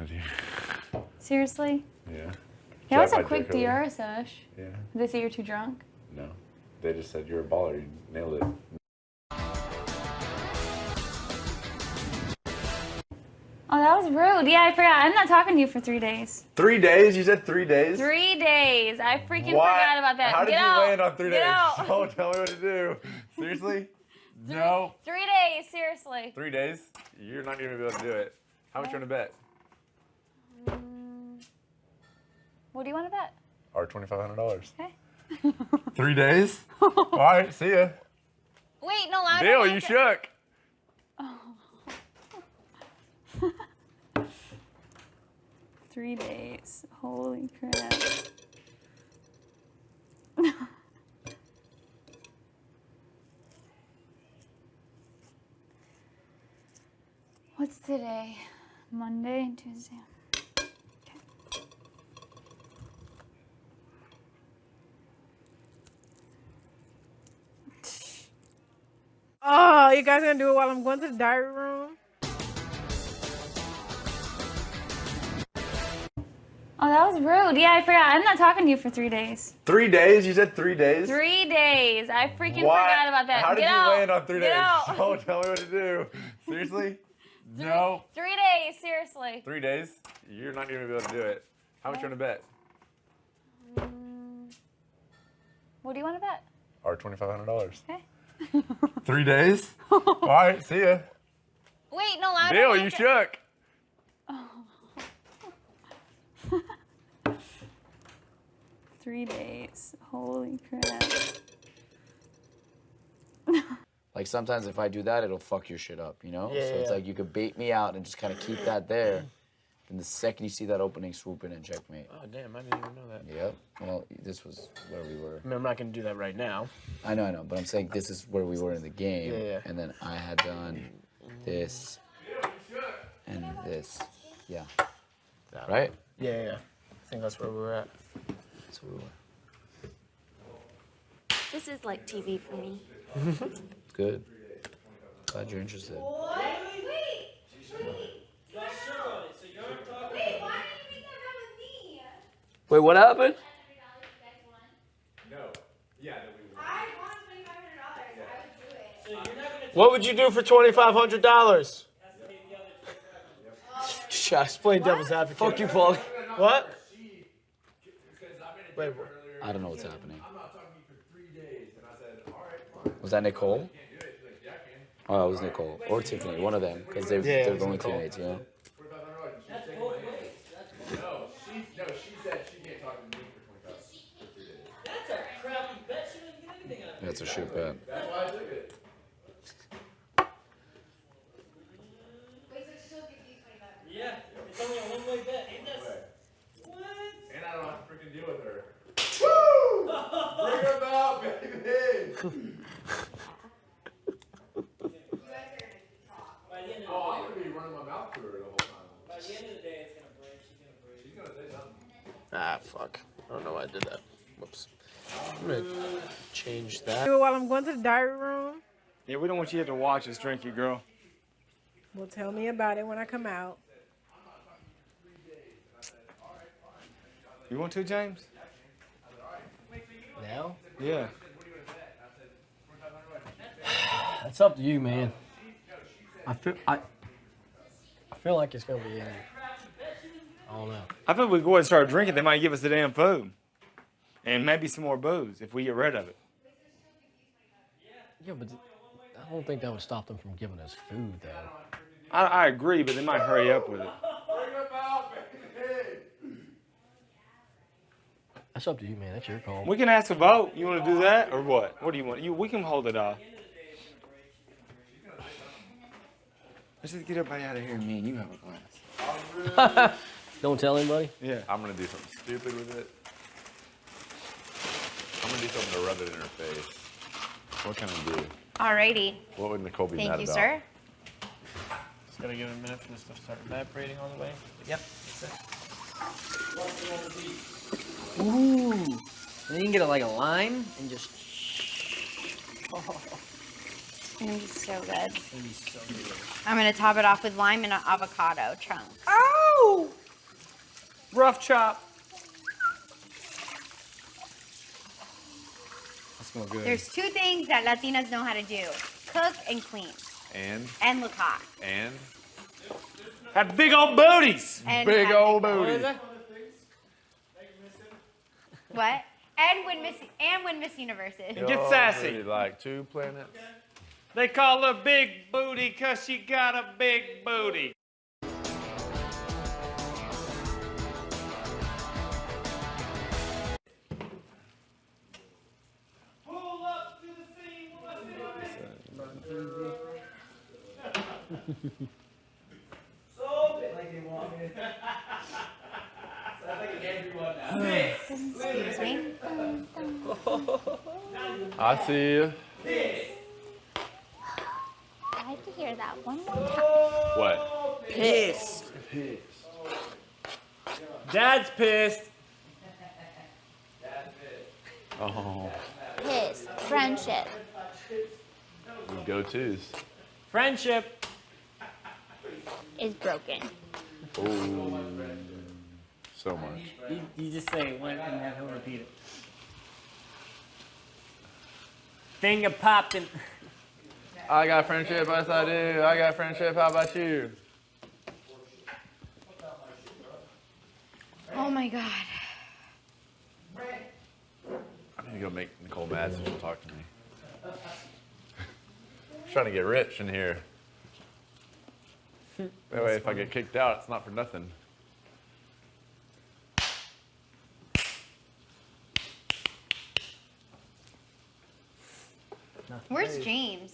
out here. Seriously? Yeah. Yeah, it was a quick DR sesh. Yeah. Did they say you're too drunk? No. They just said you're a baller. You nailed it. Oh, that was rude. Yeah, I forgot. I'm not talking to you for 3 days. 3 days? You said 3 days? 3 days. I freaking forgot about that. How did you land on 3 days? Out. Don't tell me what to do. Seriously? No. 3 days, seriously. 3 days? You're not going to be able to do it. How much you want to bet? What do you want to bet? Or $2,500. Okay. 3 days? All right, see ya. Wait, no, I Deal, you shook. Oh. 3 days. Holy crap. What's today? Monday and Tuesday. Okay. Oh, you guys gonna do it while I'm going to the diary room? Oh, that was rude. Yeah, I forgot. I'm not talking to you for 3 days. 3 days? You said 3 days? 3 days. I freaking forgot about that. How did you land on 3 days? Out. Don't tell me what to do. Seriously? No. 3 days, seriously. 3 days? You're not going to be able to do it. How much you want to bet? What do you want to bet? Or $2,500. Okay. 3 days? All right, see ya. Wait, no, I Deal, you shook. Oh. 3 days. Holy crap. Like sometimes if I do that, it'll fuck your shit up, you know? Yeah, so it's like you could bait me out and just kind of keep that there. And the second you see that opening, swoop in and checkmate. Oh, damn, I didn't even know that. Yep. Well, this was where we were. I mean, I'm not going to do that right now. I know, but I'm saying this is where we were in the game. Yeah. And then I had done this and this. Yeah. Right? Yeah. I think that's where we were at. That's where we were. This is like TV for me. Good. Glad you're interested. Wait. Why didn't you make that with me? Wait, what happened? No. Yeah, that we won. I won $2,500. I would do it. What would you do for $2,500? Just play devil's advocate. Fuck you, Paul. What? Wait, I don't know what's happening. Was that Nicole? Oh, it was Nicole. Or Tiffany, one of them. Because they're only teammates, you know? No, she said she can't talk to me for 3 days. That's a crappy bet. She doesn't get anything out of it. That's a shit bet. That's why I took it. Wait, so she'll give you $2,500. Yeah, it's only a one-way bet. Ain't that? What? And I don't have to freaking deal with her. Woo! Bring her out, baby! By the end of the Oh, I'm day, gonna be running my mouth to her the whole time. by the end of the day, it's gonna break. She's gonna break. She's gonna say something. Ah, fuck. I don't know why I did that. Whoops. I'm going to change that. Do it while I'm going to the diary room? Yeah, we don't want you to watch us drink you, girl. Well, tell me about it when I come out. You want to, James? Now? Yeah. It's up to you, man. I feel like it's gonna be in. I don't know. I think we go ahead and start drinking. They might give us the damn food. And maybe some more booze if we get rid of it. Yeah, but I don't think that would stop them from giving us food, though. I agree, but they might hurry up with it. Bring her out, baby! That's up to you, man. That's your call. We can ask a vote. You want to do that or what? What do you want? We can hold it off. Let's just get everybody out of here and me and you have a glass. Don't tell anybody? Yeah. I'm gonna do something stupid with it. I'm gonna do something to rub it in her face. What can I do? Alrighty. What would Nicole be mad Thank you, about? sir. Just gotta give it a minute for this stuff to start evaporating all the way. Yep. Ooh. And then you can get like a line and just. gonna be so good. It's gonna be so good. I'm gonna top it off with lime and avocado chunks. Oh! Rough chop. That's going good. There's two things that Latinas know how to do: cook and clean, and look hot. And Have big old booties. And big have old big- booty. What? And win Miss Universes. And get sassy. Really like 2 planets. They call her big booty because she got a big booty. Pull up to the scene with Sold it like they want me. Sounds like everyone now. Excuse me. I see you. I have to hear that one more time. What? Pissed. Dad's pissed. Oh, His friendship. go-tos. Friendship. Is broken. Oh, so much. You just say it once and then he'll repeat it. Finger popped and I got friendship, yes I do. I got friendship, how about you? Oh my god. I need to go make Nicole mad so she'll talk to me. I'm trying to get rich in here. That way, if I get kicked out, it's not for nothing. Where's James?